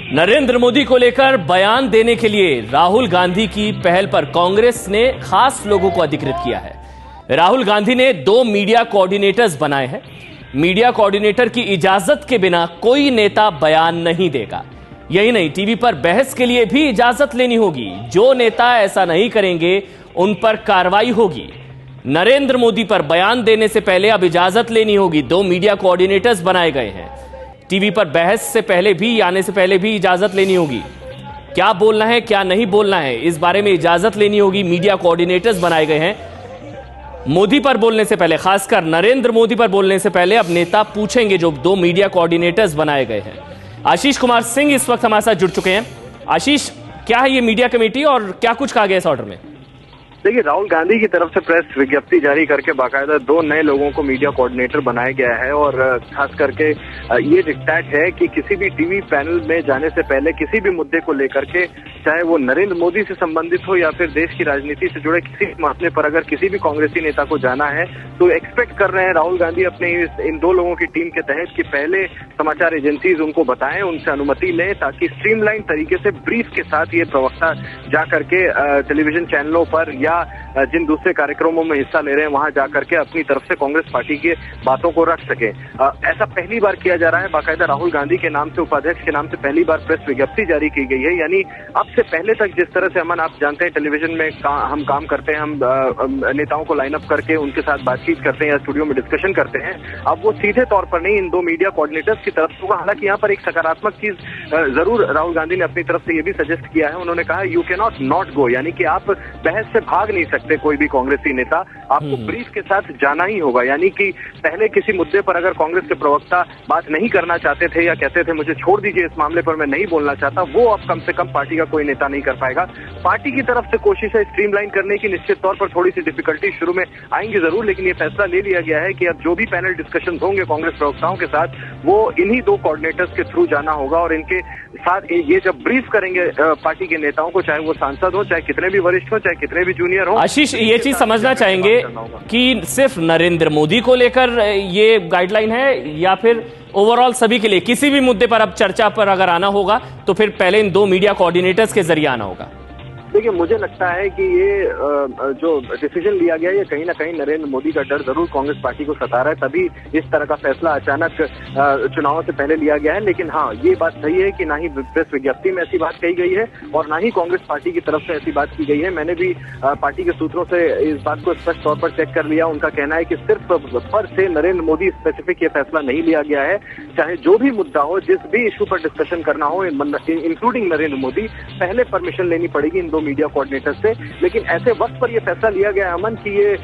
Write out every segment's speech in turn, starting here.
नरेंद्र मोदी को लेकर बयान देने के लिए राहुल गांधी की पहल पर कांग्रेस ने खास लोगों को अधिकृत किया है। राहुल गांधी ने 2 मीडिया कोऑर्डिनेटर्स बनाए हैं। मीडिया कोऑर्डिनेटर की इजाजत के बिना कोई नेता बयान नहीं देगा। यही नहीं, टीवी पर बहस के लिए भी इजाजत लेनी होगी। जो नेता ऐसा नहीं करेंगे उन पर कार्रवाई होगी। नरेंद्र मोदी पर बयान देने से पहले अब इजाजत लेनी होगी। 2 मीडिया कोऑर्डिनेटर्स बनाए गए हैं। टीवी पर बहस से पहले भी, आने से पहले भी इजाजत लेनी होगी। क्या बोलना है, क्या नहीं बोलना है, इस बारे में इजाजत लेनी होगी। मीडिया कोऑर्डिनेटर्स बनाए गए हैं। मोदी पर बोलने से पहले, खासकर नरेंद्र मोदी पर बोलने से पहले अब नेता पूछेंगे। जो 2 मीडिया कोऑर्डिनेटर्स बनाए गए हैं। आशीष कुमार सिंह इस वक्त हमारे साथ जुड़ चुके हैं। आशीष, क्या है ये मीडिया कमेटी और क्या कुछ कहा गया इस ऑर्डर में? देखिए, राहुल गांधी की तरफ से प्रेस विज्ञप्ति जारी करके बाकायदा 2 नए लोगों को मीडिया कोऑर्डिनेटर बनाया गया है। और खास करके ये डिक्टेट है कि किसी भी टीवी पैनल में जाने से पहले किसी भी मुद्दे को लेकर के, चाहे वो नरेंद्र मोदी से संबंधित हो या फिर देश की राजनीति से जुड़े किसी मसले पर, अगर किसी भी कांग्रेसी नेता को जाना है तो एक्सपेक्ट कर रहे हैं राहुल गांधी अपने इन 2 लोगों की टीम के तहत कि पहले समाचार एजेंसीज उनको बताएं, उनसे अनुमति लें, ताकि स्ट्रीमलाइन तरीके से ब्रीफ के साथ ये प्रवक्ता जा करके टेलीविजन चैनलों पर या जिन दूसरे कार्यक्रमों में हिस्सा ले रहे हैं वहां जाकर के अपनी तरफ से कांग्रेस पार्टी की बातों को रख सके। ऐसा पहली बार किया जा रहा है। बाकायदा राहुल गांधी के नाम से, उपाध्यक्ष के नाम से पहली बार प्रेस विज्ञप्ति जारी की गई है। यानी अब से पहले तक जिस तरह से अमन, आप जानते हैं टेलीविजन में हम काम करते हैं, हम नेताओं को लाइन अप करके उनके साथ बातचीत करते हैं या स्टूडियो में डिस्कशन करते हैं। अब वो सीधे तौर पर नहीं, इन 2 मीडिया कोऑर्डिनेटर्स की तरफ से होगा। हालांकि यहाँ पर एक सकारात्मक चीज जरूर राहुल गांधी ने अपनी तरफ से ये भी सजेस्ट किया है। उन्होंने कहा यू कैन नॉट गो, यानी कि आप बहस से भाग नहीं सकते। कोई भी कांग्रेसी नेता, आपको ब्रीफ के साथ जाना ही होगा। यानी कि पहले किसी मुद्दे पर अगर कांग्रेस के प्रवक्ता बात नहीं करना चाहते थे या कहते थे मुझे छोड़ दीजिए, इस मामले पर मैं नहीं बोलना चाहता, वो अब कम से कम पार्टी का कोई नेता नहीं कर पाएगा। पार्टी की तरफ से कोशिश है स्ट्रीमलाइन करने की। निश्चित तौर पर थोड़ी सी डिफिकल्टी शुरू में आएंगी जरूर, लेकिन ये फैसला ले लिया गया है कि अब जो भी पैनल डिस्कशन होंगे कांग्रेस प्रवक्ताओं के साथ, वो इन्हीं 2 कोऑर्डिनेटर्स के थ्रू जाना होगा। और इनके साथ ये जब ब्रीफ करेंगे पार्टी के नेताओं को, चाहे वो सांसद हो, चाहे कितने भी वरिष्ठ हो, चाहे कितने भी जूनियर हो। आशीष, ये चीज समझना चाहेंगे कि सिर्फ नरेंद्र मोदी को लेकर ये गाइडलाइन है या फिर ओवरऑल सभी के लिए? किसी भी मुद्दे पर अब चर्चा पर अगर आना होगा तो फिर पहले इन 2 मीडिया कोऑर्डिनेटर्स के जरिए आना होगा। देखिए, मुझे लगता है कि ये जो डिसीजन लिया गया है, ये कहीं ना कहीं नरेंद्र मोदी का डर जरूर कांग्रेस पार्टी को सता रहा है। तभी इस तरह का फैसला अचानक चुनावों से पहले लिया गया है। लेकिन हाँ, ये बात सही है कि ना ही प्रेस विज्ञप्ति में ऐसी बात कही गई है और ना ही कांग्रेस पार्टी की तरफ से ऐसी बात की गई है। मैंने भी पार्टी के सूत्रों से इस बात को स्पष्ट तौर पर चेक कर लिया। उनका कहना है कि सिर्फ पर से नरेंद्र मोदी स्पेसिफिक ये फैसला नहीं लिया गया है। चाहे जो भी मुद्दा हो, जिस भी इशू पर डिस्कशन करना हो, इंक्लूडिंग नरेंद्र मोदी, पहले परमिशन लेनी पड़ेगी इन 2 मीडिया कोऑर्डिनेटर से। लेकिन ऐसे वक्त पर यह फैसला लिया गया अमन कि ये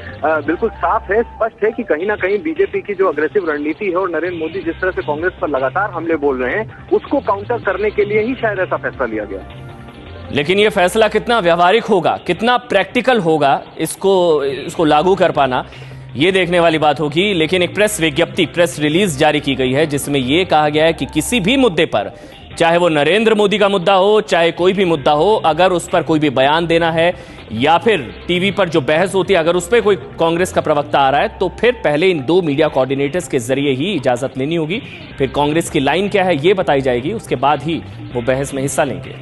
बिल्कुल साफ है, स्पष्ट है कि कहीं ना कहीं बीजेपी की जो अग्रेसिव रणनीति है और नरेंद्र मोदी जिस तरह से कांग्रेस पर लगातार हमले बोल रहे हैं, उसको काउंटर करने के लिए ही शायद ऐसा फैसला लिया गया। लेकिन यह फैसला कितना व्यावहारिक होगा, कितना प्रैक्टिकल होगा, इसको लागू कर पाना, ये देखने वाली बात होगी। लेकिन एक प्रेस विज्ञप्ति, प्रेस रिलीज जारी की गई है जिसमें यह कहा गया है कि किसी भी मुद्दे पर, चाहे वो नरेंद्र मोदी का मुद्दा हो, चाहे कोई भी मुद्दा हो, अगर उस पर कोई भी बयान देना है या फिर टीवी पर जो बहस होती है, अगर उस पर कोई कांग्रेस का प्रवक्ता आ रहा है तो फिर पहले इन 2 मीडिया कोऑर्डिनेटर्स के जरिए ही इजाजत लेनी होगी। फिर कांग्रेस की लाइन क्या है ये बताई जाएगी, उसके बाद ही वो बहस में हिस्सा लेंगे।